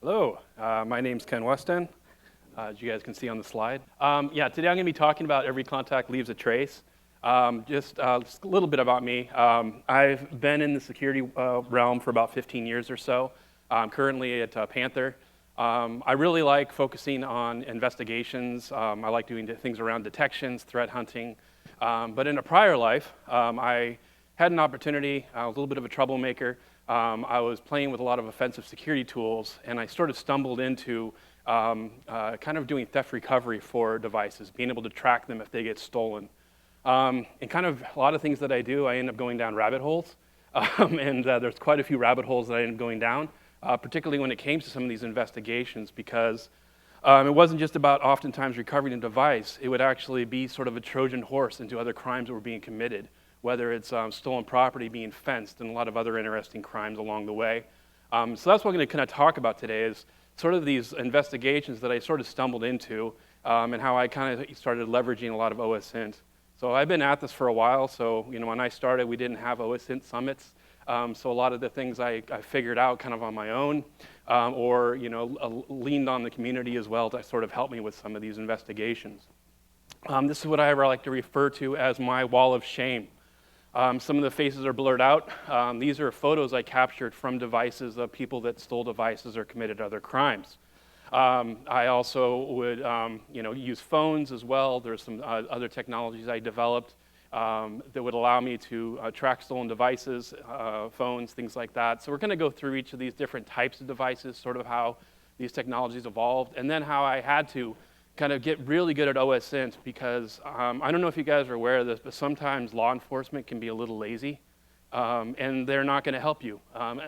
Hello, my name's Ken Westin, as you guys can see on the slide. Today I'm going to be talking about every contact leaves a trace. Just a little bit about me. I've been in the security realm for about 15 years or so. I'm currently at Panther. I really like focusing on investigations. I like doing things around detections, threat hunting. But in a prior life, I had an opportunity. I was a little bit of a troublemaker. I was playing with a lot of offensive security tools, and I sort of stumbled into kind of doing theft recovery for devices, being able to track them if they get stolen. And kind of a lot of things that I do, I end up going down rabbit holes. And there's quite a few rabbit holes that I end up going down, particularly when it came to some of these investigations, because it wasn't just about oftentimes recovering a device. It would actually be sort of a Trojan horse into other crimes that were being committed, whether it's stolen property being fenced and a lot of other interesting crimes along the way. So that's what I'm going to kind of talk about today, is sort of these investigations that I sort of stumbled into and how I kind of started leveraging a lot of OSINT. So I've been at this for a while. So when I started, we didn't have OSINT summits. So a lot of the things I figured out kind of on my own, or leaned on the community as well to sort of help me with some of these investigations. This is what I like to refer to as my wall of shame. Some of the faces are blurred out. These are photos I captured from devices of people that stole devices or committed other crimes. I also would use phones as well. There's some other technologies I developed that would allow me to track stolen devices, phones, things like that. So we're going to go through each of these different types of devices, sort of how these technologies evolved, and then how I had to kind of get really good at OSINT, because I don't know if you guys are aware of this, but sometimes law enforcement can be a little lazy, and they're not going to help you.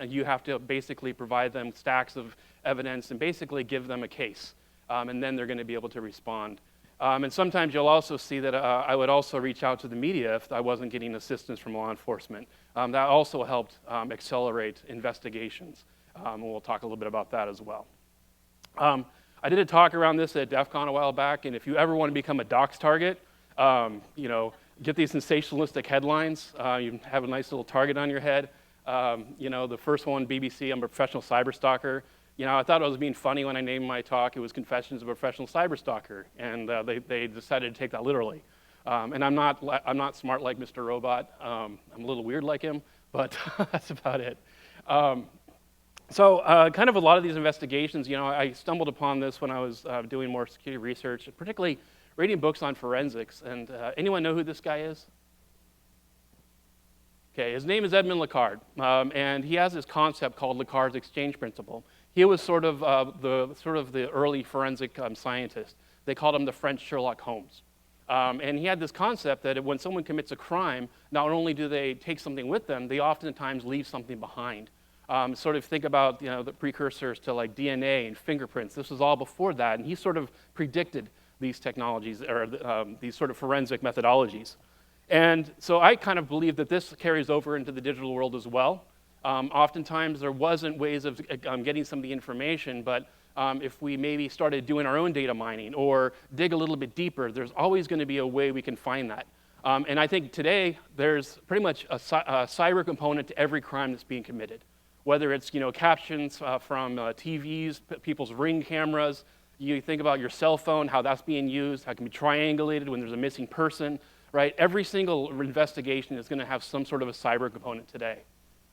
You have to basically provide them stacks of evidence and basically give them a case, and then they're going to be able to respond. And sometimes you'll also see that I would also reach out to the media if I wasn't getting assistance from law enforcement. That also helped accelerate investigations. And we'll talk a little bit about that as well. I did a talk around this at DEF CON a while back, and if you ever want to become a dox target, get these sensationalistic headlines. You have a nice little target on your head. The first one, BBC, I'm a professional cyber stalker. I thought I was being funny when I named my talk. It was Confessions of a Professional Cyber Stalker, and they decided to take that literally. And I'm not smart like Mr. Robot. I'm a little weird like him, but that's about it. So kind of a lot of these investigations, I stumbled upon this when I was doing more security research, particularly reading books on forensics. And anyone know who this guy is? Okay, his name is Edmond Lacard, and he has this concept called Lacard's exchange principle. He was sort of the early forensic scientist. They called him the French Sherlock Holmes. And he had this concept that when someone commits a crime, not only do they take something with them, they oftentimes leave something behind. Sort of think about the precursors to like DNA and fingerprints. This was all before that, and he sort of predicted these technologies, or these sort of forensic methodologies. And so I kind of believe that this carries over into the digital world as well. Oftentimes there wasn't ways of getting some of the information, but if we maybe started doing our own data mining or dig a little bit deeper, there's always going to be a way we can find that. And I think today there's pretty much a cyber component to every crime that's being committed. Whether it's captions from TVs, people's Ring cameras, you think about your cell phone, how that's being used, how it can be triangulated when there's a missing person, right? Every single investigation is going to have some sort of a cyber component today.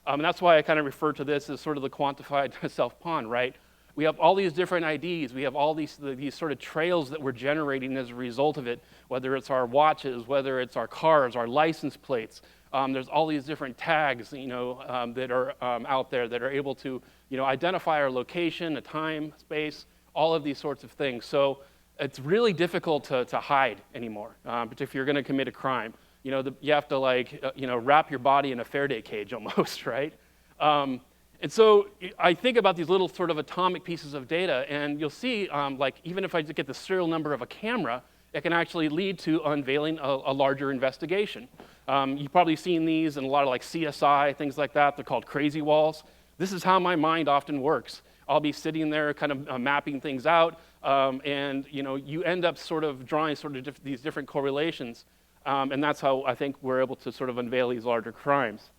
And that's why I kind of refer to this as sort of the quantified self-pawn, right? We have all these different IDs, we have all these sort of trails that we're generating as a result of it, whether it's our watches, whether it's our cars, our license plates. There's all these different tags, that are out there that are able to, identify our location, a time, space, all of these sorts of things. So it's really difficult to hide anymore, but if you're going to commit a crime. You have to wrap your body in a Faraday cage almost, right? And so I think about these little sort of atomic pieces of data, and you'll see, even if I just get the serial number of a camera, it can actually lead to unveiling a larger investigation. You've probably seen these in a lot of CSI, things like that. They're called crazy walls. This is how my mind often works. I'll be sitting there kind of mapping things out, and you end up sort of drawing these different correlations. And that's how I think we're able to sort of unveil these larger crimes.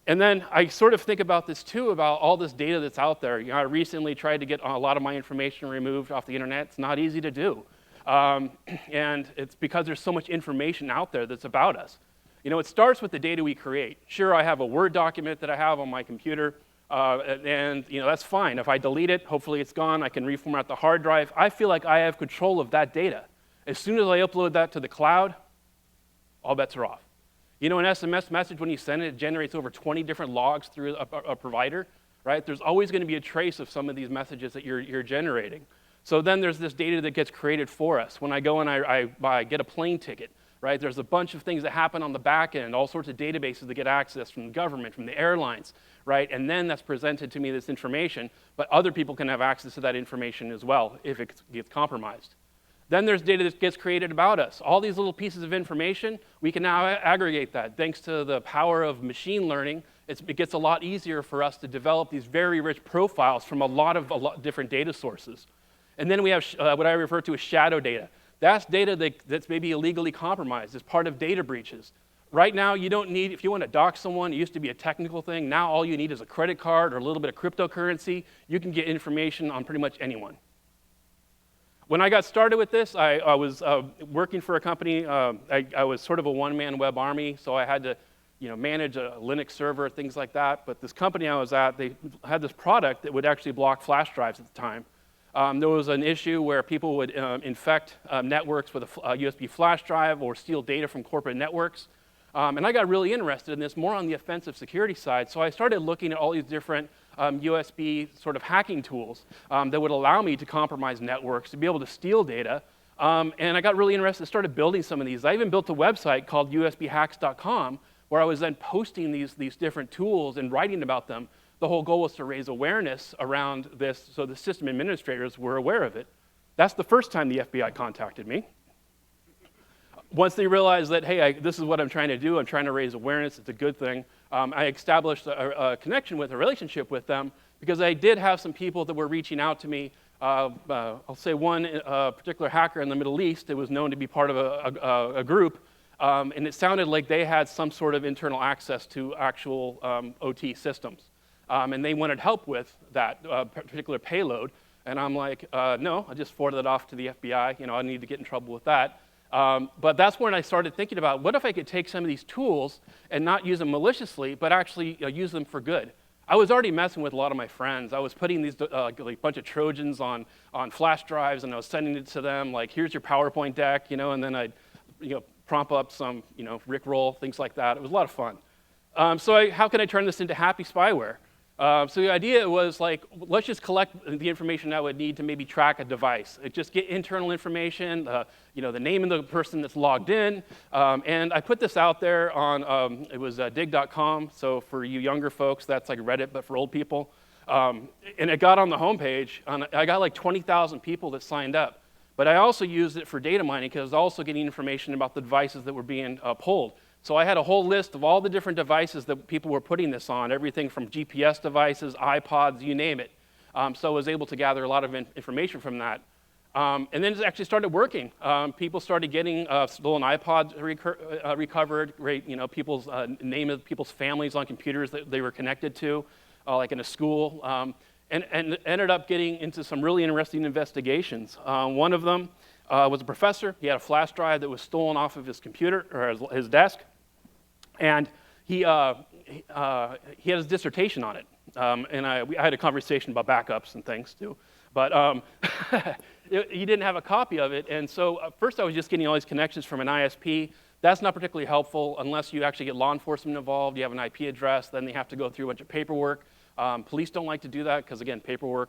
And then I sort of think about this too, about all this data that's out there. You know, I recently tried to get a lot of my information removed off the internet. It's not easy to do. And it's because there's so much information out there that's about us. You know, it starts with the data we create. Sure, I have a Word document that I have on my computer, and you know, that's fine. If I delete it, hopefully it's gone. I can reformat the hard drive. I feel like I have control of that data. As soon as I upload that to the cloud, all bets are off. You know, an SMS message, when you send it, it generates over 20 different logs through a provider, right? There's always going to be a trace of some of these messages that you're generating. So then there's this data that gets created for us. When I go and I get a plane ticket, right? There's a bunch of things that happen on the back end, all sorts of databases that get access from the government, from the airlines, right? And then that's presented to me, this information, but other people can have access to that information as well if it gets compromised. Then there's data that gets created about us. All these little pieces of information, we can now aggregate that. Thanks to the power of machine learning, it gets a lot easier for us to develop these very rich profiles from a lot of different data sources. And then we have what I refer to as shadow data. That's data that's maybe illegally compromised as part of data breaches. Right now, you don't need, if you want to dox someone, it used to be a technical thing. Now all you need is a credit card or a little bit of cryptocurrency. You can get information on pretty much anyone. When I got started with this, I was working for a company. I was sort of a one-man web army, so I had to, you know, manage a Linux server, things like that. But this company I was at, they had this product that would actually block flash drives at the time. There was an issue where people would infect networks with a USB flash drive or steal data from corporate networks. And I got really interested in this, more on the offensive security side. So I started looking at all these different USB sort of hacking tools that would allow me to compromise networks, to be able to steal data. And I got really interested, started building some of these. I even built a website called usbhacks.com where I was then posting these different tools and writing about them. The whole goal was to raise awareness around this so the system administrators were aware of it. That's the first time the FBI contacted me. Once they realized that, hey, this is what I'm trying to do, I'm trying to raise awareness, it's a good thing, I established a connection with, a relationship with them, because I did have some people that were reaching out to me. I'll say one particular hacker in the Middle East that was known to be part of a group, and it sounded like they had some sort of internal access to actual OT systems. And they wanted help with that particular payload. And I'm like, no, I just forwarded it off to the FBI. You know, I need to get in trouble with that. But that's when I started thinking about, what if I could take some of these tools and not use them maliciously, but actually use them for good? I was already messing with a lot of my friends. I was putting these like bunch of Trojans on flash drives, and I was sending it to them, like, here's your PowerPoint deck, you know, and then I'd, you know, prompt up some, you know, Rickroll, things like that. It was a lot of fun. So how can I turn this into happy spyware? So the idea was, like, let's just collect the information I would need to maybe track a device. Just get internal information, you know, the name of the person that's logged in. And I put this out there on, it was dig.com. So for you younger folks, that's like Reddit, but for old people. And it got on the homepage. I got like 20,000 people that signed up. But I also used it for data mining because I was also getting information about the devices that were being pulled. So I had a whole list of all the different devices that people were putting this on, everything from GPS devices, iPods, you name it. So I was able to gather a lot of information from that. And then it actually started working. People started getting stolen iPods recovered, right? You know, people's name of people's families on computers that they were connected to, like in a school, and ended up getting into some really interesting investigations. One of them was a professor. He had a flash drive that was stolen off of his computer or his desk. And he had his dissertation on it. And I had a conversation about backups and things too. But he didn't have a copy of it. And so first I was just getting all these connections from an ISP. That's not particularly helpful unless you actually get law enforcement involved. You have an IP address, then they have to go through a bunch of paperwork. Police don't like to do that because, again, paperwork,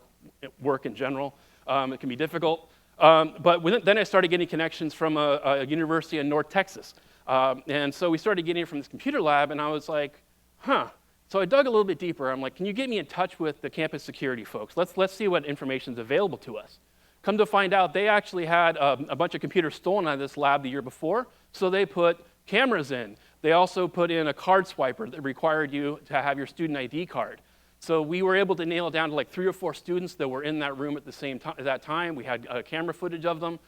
work in general, it can be difficult. But then I started getting connections from a university in North Texas. And so we started getting it from this computer lab, and I was like, huh. So I dug a little bit deeper. I'm like, can you get me in touch with the campus security folks? Let's see what information is available to us. Come to find out, they actually had a bunch of computers stolen out of this lab the year before, so they put cameras in. They also put in a card swiper that required you to have your student ID card. So we were able to nail it down to like 3 or 4 students that were in that room at the same time. At that time, we had camera footage of them.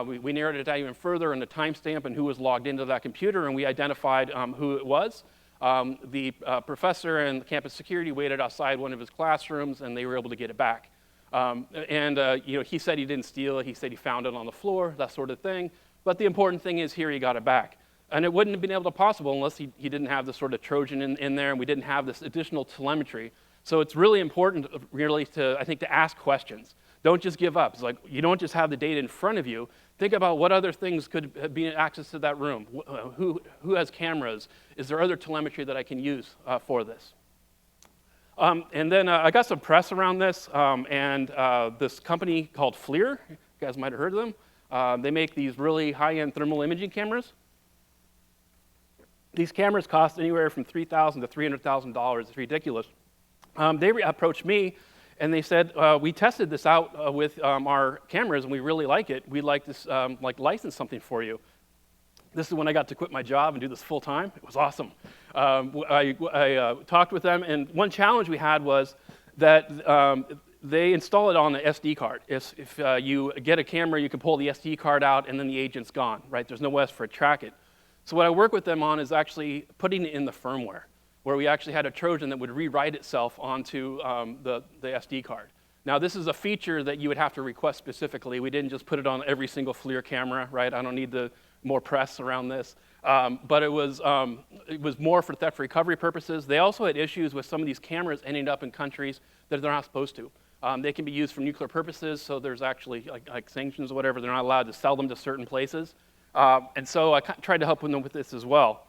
We narrowed it down even further in the timestamp and who was logged into that computer, and we identified who it was. The professor and the campus security waited outside one of his classrooms, and they were able to get it back. He said he didn't steal it. He said he found it on the floor, that sort of thing. But the important thing is here he got it back. And it wouldn't have been able to possible unless he didn't have this sort of Trojan in there, and we didn't have this additional telemetry. So it's really important, really, I think, to ask questions. Don't just give up. It's like you don't just have the data in front of you. Think about what other things could be access to that room. Who has cameras? Is there other telemetry that I can use for this? And then I got some press around this, and this company called FLIR, you guys might have heard of them. They make these really high-end thermal imaging cameras. These cameras cost anywhere from $3,000 to $300,000. It's ridiculous. They approached me, and they said, we tested this out with our cameras, and we really like it. We'd like to license something for you. This is when I got to quit my job and do this full time. It was awesome. I talked with them, and one challenge we had was that they install it on the SD card. If you get a camera, you can pull the SD card out, and then the agent's gone, right? There's no way for it to track it. So what I work with them on is actually putting it in the firmware, where we actually had a Trojan that would rewrite itself onto the SD card. Now, this is a feature that you would have to request specifically. We didn't just put it on every single FLIR camera, right? I don't need more press around this. But it was more for theft recovery purposes. They also had issues with some of these cameras ending up in countries that they're not supposed to. They can be used for nuclear purposes, so there's actually like sanctions or whatever. They're not allowed to sell them to certain places. And so I tried to help them with this as well.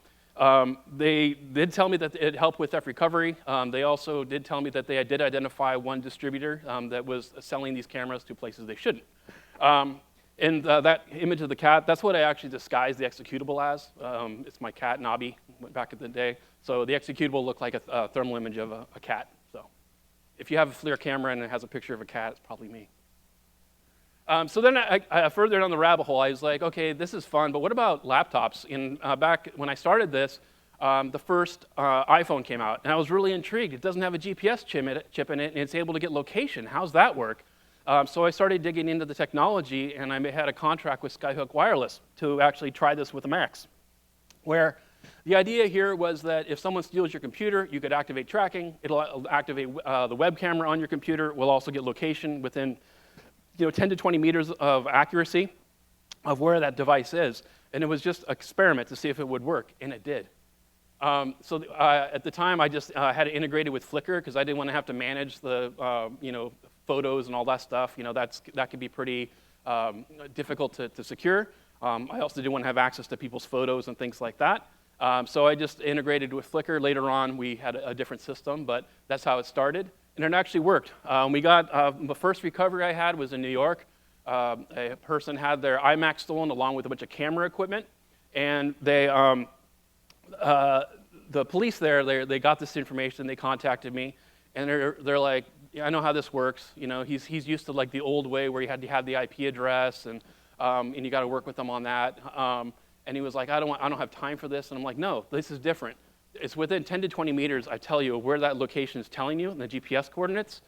They did tell me that it helped with theft recovery. They also did tell me that they did identify one distributor that was selling these cameras to places they shouldn't. And that image of the cat, that's what I actually disguised the executable as. It's my cat, Nobby, back in the day. So the executable looked like a thermal image of a cat. So if you have a FLIR camera and it has a picture of a cat, it's probably me. So then I further down the rabbit hole, I was like, okay, this is fun, but what about laptops? Back when I started this, the first iPhone came out, and I was really intrigued. It doesn't have a GPS chip in it, and it's able to get location. How's that work? So I started digging into the technology, and I had a contract with Skyhook Wireless to actually try this with a Max, where the idea here was that if someone steals your computer, you could activate tracking. It'll activate the web camera on your computer. We'll also get location within 10 to 20 meters of accuracy of where that device is. And it was just an experiment to see if it would work, and it did. At the time, I just had it integrated with Flickr because I didn't want to have to manage the photos and all that stuff. That could be pretty difficult to secure. I also didn't want to have access to people's photos and things like that. So I just integrated with Flickr. Later on, we had a different system, but that's how it started. And it actually worked. We got the first recovery I had was in New York. A person had their iMac stolen along with a bunch of camera equipment, and the police there, they got this information. They contacted me, and they're like, yeah, I know how this works. He's used to like the old way where you had to have the IP address, and you got to work with them on that. And he was like, I don't have time for this. And I'm like, no, this is different. It's within 10 to 20 meters, I tell you where that location is telling you, and the GPS coordinates.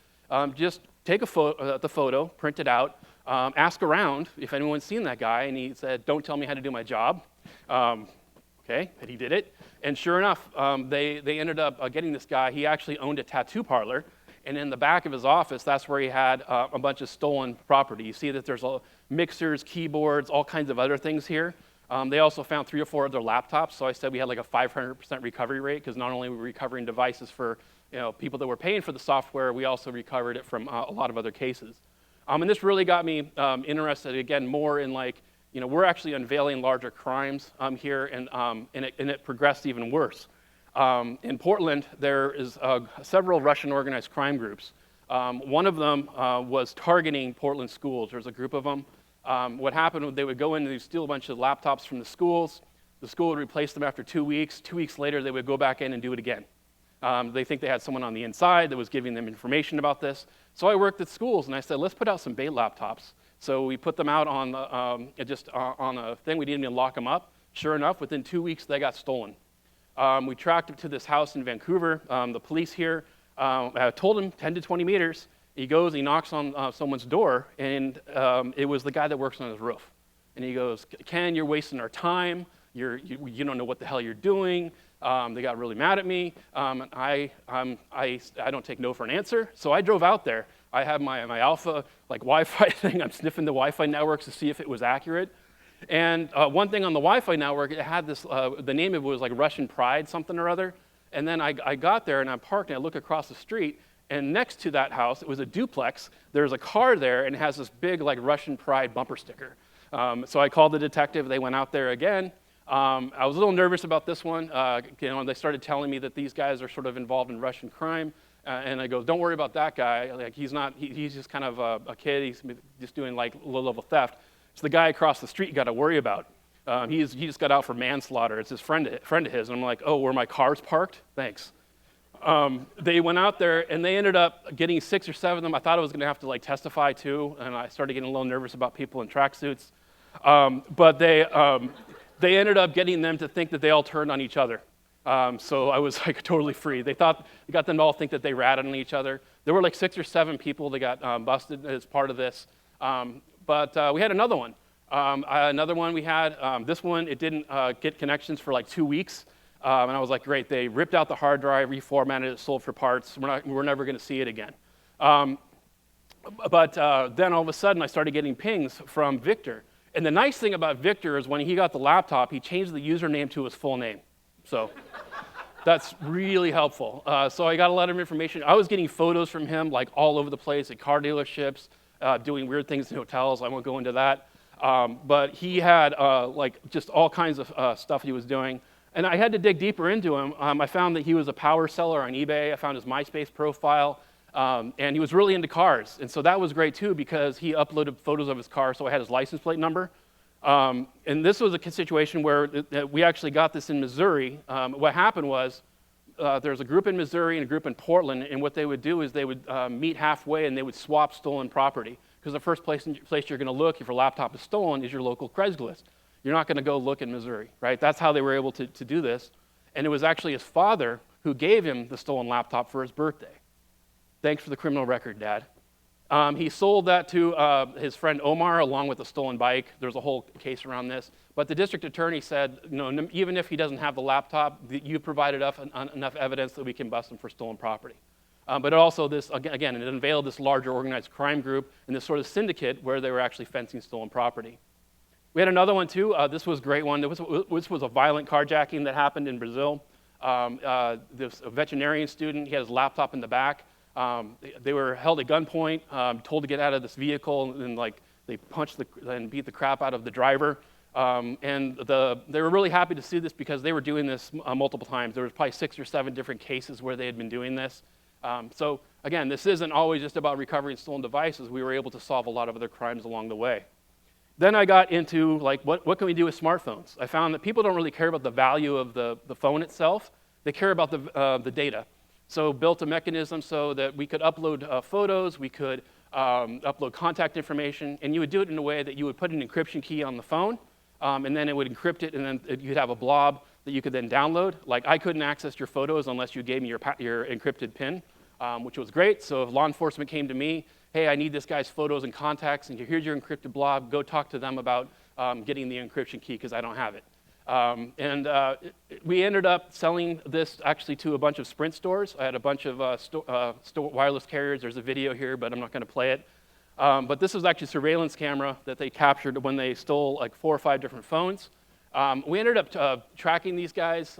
Just take the photo, print it out, ask around if anyone's seen that guy, and he said, don't tell me how to do my job. Okay, but he did it. And sure enough, they ended up getting this guy. He actually owned a tattoo parlor, and in the back of his office, that's where he had a bunch of stolen property. You see that there's mixers, keyboards, all kinds of other things here. They also found 3 or 4 other laptops, so I said we had like a 500% recovery rate, because not only were we recovering devices for people that were paying for the software, we also recovered it from a lot of other cases. And this really got me interested, again, more in we're actually unveiling larger crimes here, and it progressed even worse. In Portland, there is several Russian organized crime groups. One of them was targeting Portland schools. There's a group of them. What happened, they would go in and they'd steal a bunch of laptops from the schools. The school would replace them after 2 weeks. 2 weeks later, they would go back in and do it again. They think they had someone on the inside that was giving them information about this. So I worked at schools, and I said, let's put out some bait laptops. So we put them out on on a thing. We didn't even lock them up. Sure enough, within 2 weeks, they got stolen. We tracked them to this house in Vancouver. The police here told him 10 to 20 meters. He goes, he knocks on someone's door, and it was the guy that works on his roof. And he goes, Ken, you're wasting our time. You don't know what the hell you're doing. They got really mad at me. I don't take no for an answer, so I drove out there. I have my alpha like Wi-Fi thing. I'm sniffing the Wi-Fi networks to see if it was accurate. And one thing on the Wi-Fi network, it had this, the name of it was like Russian Pride, something or other. And then I got there and I parked and I look across the street, and next to that house, it was a duplex. There's a car there and it has this big like Russian Pride bumper sticker. So I called the detective. They went out there again. I was a little nervous about this one. They started telling me that these guys are sort of involved in Russian crime. And I go, don't worry about that guy. Like, he's just kind of a kid. He's just doing like low-level theft. It's the guy across the street you got to worry about. He just got out for manslaughter. It's his friend of his. And I'm like, oh, where my car's parked? Thanks. They went out there and they ended up getting 6 or 7 of them. I thought I was going to have to like testify too, and I started getting a little nervous about people in tracksuits. But they ended up getting them to think that they all turned on each other. So I was like totally free. They got them to all think that they ratted on each other. There were like 6 or 7 people that got busted as part of this. But we had another one. We had, this one, it didn't get connections for like 2 weeks. And I was like, great, they ripped out the hard drive, reformatted it, sold for parts. We're never going to see it again. But then all of a sudden, I started getting pings from Victor. And the nice thing about Victor is when he got the laptop, he changed the username to his full name. So that's really helpful. So I got a lot of information. I was getting photos from him like all over the place at car dealerships, doing weird things in hotels. I won't go into that. But he had like just all kinds of stuff he was doing. And I had to dig deeper into him. I found that he was a power seller on eBay. I found his MySpace profile. And he was really into cars. And so that was great too, because he uploaded photos of his car, so I had his license plate number. And this was a situation where we actually got this in Missouri. What happened was there's a group in Missouri and a group in Portland, and what they would do is they would meet halfway and they would swap stolen property. Because the first place you're going to look if your laptop is stolen is your local Craigslist. You're not going to go look in Missouri, right? That's how they were able to do this. And it was actually his father who gave him the stolen laptop for his birthday. Thanks for the criminal record, Dad. He sold that to his friend Omar along with the stolen bike. There's a whole case around this. But the district attorney said, even if he doesn't have the laptop, you provided enough evidence that we can bust him for stolen property. But also it unveiled this larger organized crime group and this sort of syndicate where they were actually fencing stolen property. We had another one too. This was a great one. This was a violent carjacking that happened in Brazil. This a veterinarian student, he had his laptop in the back. They were held at gunpoint, told to get out of this vehicle, and like they punched and beat the crap out of the driver. And they were really happy to see this because they were doing this multiple times. There was probably 6 or 7 different cases where they had been doing this. So again, this isn't always just about recovering stolen devices. We were able to solve a lot of other crimes along the way. Then I got into like, what can we do with smartphones? I found that people don't really care about the value of the phone itself. They care about the data. So built a mechanism so that we could upload photos, we could upload contact information, and you would do it in a way that you would put an encryption key on the phone, and then it would encrypt it, and then you'd have a blob that you could then download. Like I couldn't access your photos unless you gave me your encrypted PIN, which was great. So if law enforcement came to me, hey, I need this guy's photos and contacts, and here's your encrypted blob, go talk to them about getting the encryption key because I don't have it. We ended up selling this actually to a bunch of Sprint stores. I had a bunch of wireless carriers. There's a video here, but I'm not going to play it. But this was actually a surveillance camera that they captured when they stole like 4 or 5 different phones. We ended up tracking these guys,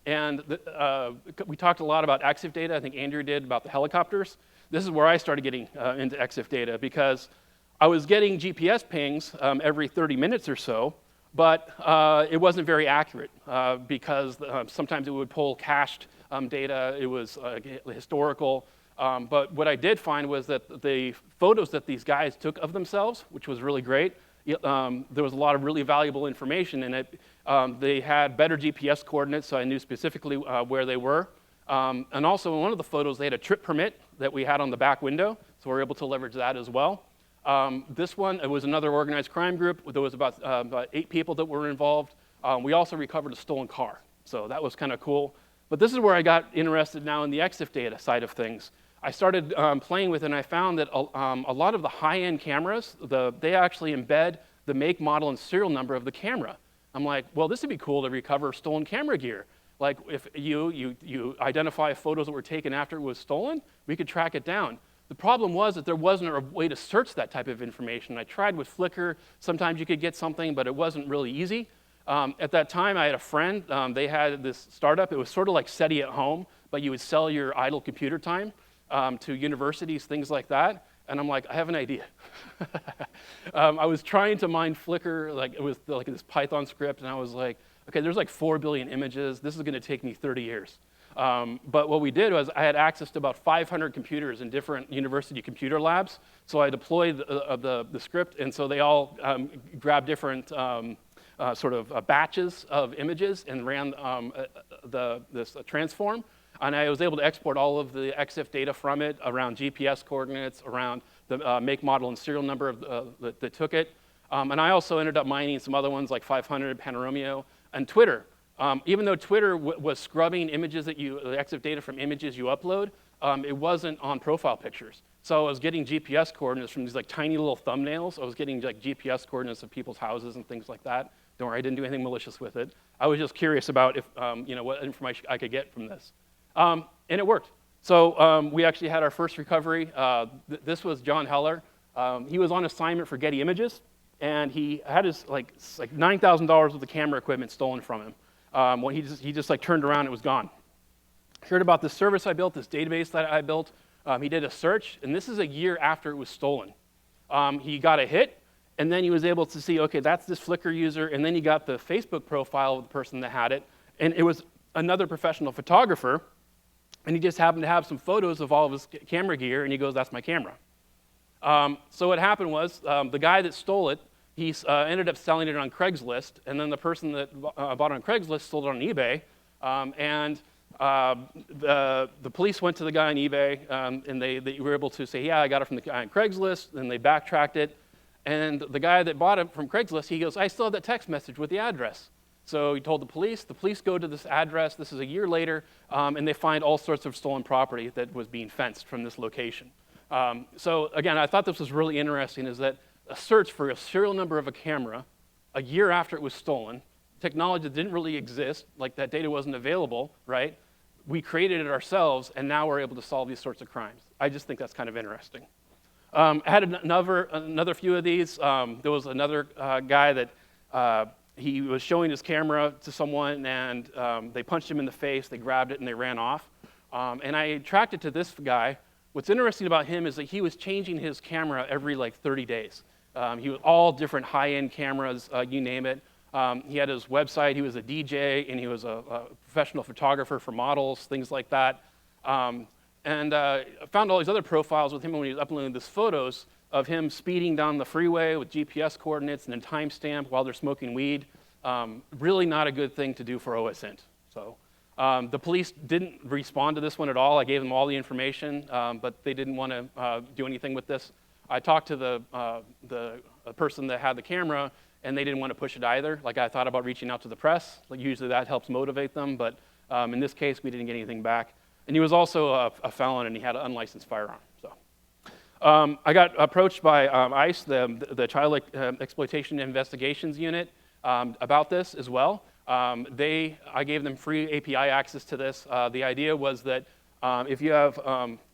and we talked a lot about EXIF data. I think Andrew did about the helicopters. This is where I started getting into EXIF data because I was getting GPS pings every 30 minutes or so, but it wasn't very accurate because sometimes it would pull cached data. It was historical. But what I did find was that the photos that these guys took of themselves, which was really great, there was a lot of really valuable information in it. They had better GPS coordinates, so I knew specifically where they were. And also in one of the photos, they had a trip permit that we had on the back window, so we were able to leverage that as well. This one, it was another organized crime group. There was about 8 people that were involved. We also recovered a stolen car, so that was kind of cool. But this is where I got interested now in the EXIF data side of things. I started playing with it, and I found that a lot of the high-end cameras, they actually embed the make, model, and serial number of the camera. I'm like, well, this would be cool to recover stolen camera gear. Like if you identify photos that were taken after it was stolen, we could track it down. The problem was that there wasn't a way to search that type of information. I tried with Flickr. Sometimes you could get something, but it wasn't really easy. At that time, I had a friend. They had this startup. It was sort of like SETI at home, but you would sell your idle computer time to universities, things like that. And I'm like, I have an idea. I was trying to mine Flickr, like it was like this Python script, and I was like, okay, there's like 4 billion images. This is going to take me 30 years. But what we did was I had access to about 500 computers in different university computer labs. So I deployed the script, and so they all grabbed different sort of batches of images and ran this transform. And I was able to export all of the EXIF data from it around GPS coordinates, around the make, model, and serial number that took it. And I also ended up mining some other ones like 500, Panoromeo, and Twitter. Even though Twitter was scrubbing images the EXIF data from images you upload, it wasn't on profile pictures. So I was getting GPS coordinates from these like tiny little thumbnails. I was getting like GPS coordinates of people's houses and things like that. Don't worry, I didn't do anything malicious with it. I was just curious about if what information I could get from this. And it worked. So we actually had our first recovery. This was John Heller. He was on assignment for Getty Images, and he had his like $9,000 worth of camera equipment stolen from him. When he just like turned around, it was gone. Heard about this service I built, this database that I built. He did a search, and this is a year after it was stolen. He got a hit, and then he was able to see, okay, that's this Flickr user, and then he got the Facebook profile of the person that had it, and it was another professional photographer, and he just happened to have some photos of all of his camera gear, and he goes, that's my camera. So what happened was the guy that stole it, he ended up selling it on Craigslist, and then the person that bought it on Craigslist sold it on eBay, and the police went to the guy on eBay, and they were able to say, yeah, I got it from the guy on Craigslist, and they backtracked it, and the guy that bought it from Craigslist, he goes, I still have that text message with the address. So he told the police go to this address, this is a year later, and they find all sorts of stolen property that was being fenced from this location. So again, I thought this was really interesting, is that a search for a serial number of a camera a year after it was stolen, technology that didn't really exist, like that data wasn't available, right? We created it ourselves, and now we're able to solve these sorts of crimes. I just think that's kind of interesting. I had another few of these. There was another guy that he was showing his camera to someone, and they punched him in the face, they grabbed it, and they ran off. And I tracked it to this guy. What's interesting about him is that he was changing his camera every like 30 days. He was all different high-end cameras, you name it. He had his website, he was a DJ, and he was a professional photographer for models, things like that. And I found all these other profiles with him when he was uploading these photos of him speeding down the freeway with GPS coordinates and a timestamp while they're smoking weed. Really not a good thing to do for OSINT. So the police didn't respond to this one at all. I gave them all the information, but they didn't want to do anything with this. I talked to the person that had the camera, and they didn't want to push it either. Like, I thought about reaching out to the press. Like, usually that helps motivate them, but in this case, we didn't get anything back. And he was also a felon, and he had an unlicensed firearm. So I got approached by ICE, the Child Exploitation Investigations Unit, about this as well. I gave them free API access to this. The idea was that if you have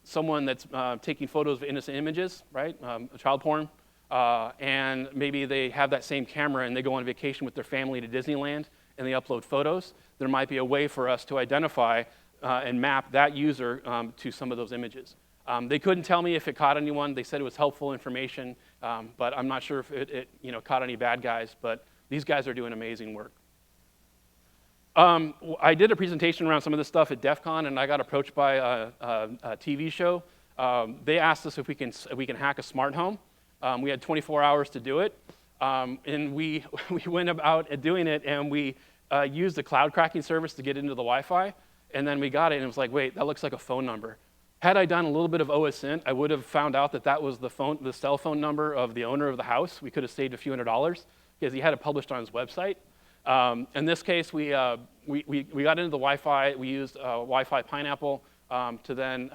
someone that's taking photos of innocent images, right, child porn, and maybe they have that same camera and they go on vacation with their family to Disneyland and they upload photos, there might be a way for us to identify and map that user to some of those images. They couldn't tell me if it caught anyone. They said it was helpful information, but I'm not sure if it caught any bad guys, but these guys are doing amazing work. I did a presentation around some of this stuff at DEF CON, and I got approached by a TV show. They asked us if we can hack a smart home. We had 24 hours to do it, and we went about doing it, and we used the cloud cracking service to get into the Wi-Fi, and then we got it, and it was like, wait, that looks like a phone number. Had I done a little bit of OSINT, I would have found out that that was the cell phone number of the owner of the house. We could have saved a few $100s because he had it published on his website. In this case, we got into the Wi-Fi. We used Wi-Fi Pineapple to then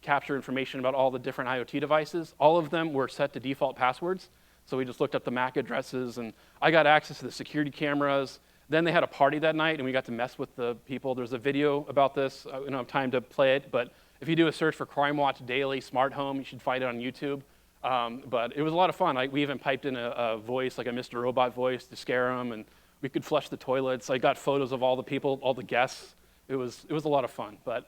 capture information about all the different IoT devices. All of them were set to default passwords. So we just looked up the MAC addresses, and I got access to the security cameras. Then they had a party that night, and we got to mess with the people. There's a video about this. I don't have time to play it, but if you do a search for Crime Watch Daily Smart Home, you should find it on YouTube. But it was a lot of fun. We even piped in a voice, like a Mr. Robot voice, to scare them, and we could flush the toilets. I got photos of all the people, all the guests. It was a lot of fun. But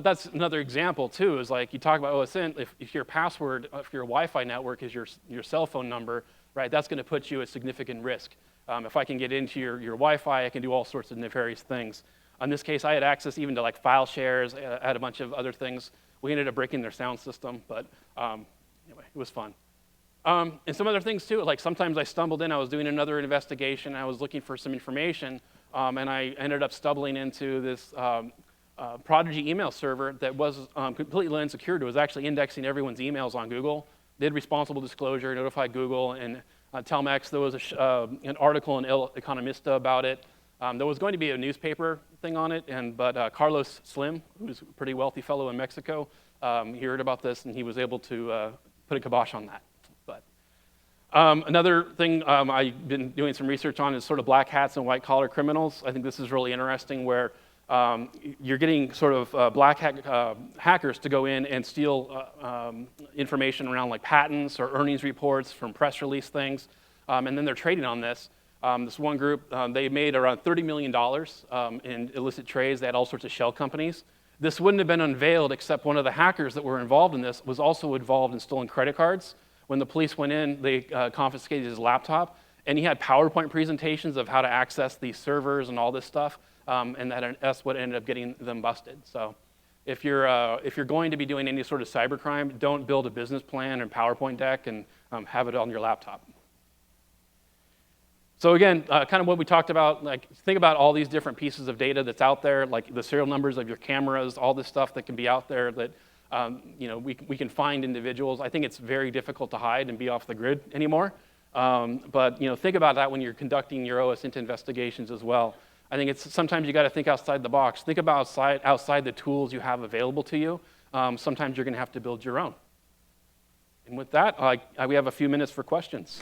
that's another example too. Is like you talk about OSINT. If your password, if your Wi-Fi network is your cell phone number, right? That's going to put you at significant risk. If I can get into your Wi-Fi, I can do all sorts of nefarious things. In this case, I had access even to like file shares. I had a bunch of other things. We ended up breaking their sound system, but anyway, it was fun. And some other things too, like sometimes I stumbled in, I was doing another investigation, I was looking for some information, and I ended up stumbling into this Prodigy email server that was completely unsecured. It was actually indexing everyone's emails on Google. Did responsible disclosure, notified Google, and Telmex. There was an article in El Economista about it. There was going to be a newspaper thing on it, but Carlos Slim, who's a pretty wealthy fellow in Mexico, he heard about this, and he was able to put a kibosh on that. But another thing I've been doing some research on is sort of black hats and white collar criminals. I think this is really interesting, where you're getting sort of black hackers to go in and steal information around like patents or earnings reports from press release things, and then they're trading on this. This one group, they made around $30 million in illicit trades. They had all sorts of shell companies. This wouldn't have been unveiled except one of the hackers that were involved in this was also involved in stolen credit cards. When the police went in, they confiscated his laptop, and he had PowerPoint presentations of how to access these servers and all this stuff. And that's what ended up getting them busted. So if you're going to be doing any sort of cybercrime, don't build a business plan and PowerPoint deck and have it on your laptop. So again, kind of what we talked about, like think about all these different pieces of data that's out there, like the serial numbers of your cameras, all this stuff that can be out there that we can find individuals. I think it's very difficult to hide and be off the grid anymore. But think about that when you're conducting your OSINT investigations as well. I think it's sometimes you got to think outside the box. Think about outside the tools you have available to you. Sometimes you're going to have to build your own. And with that, we have a few minutes for questions.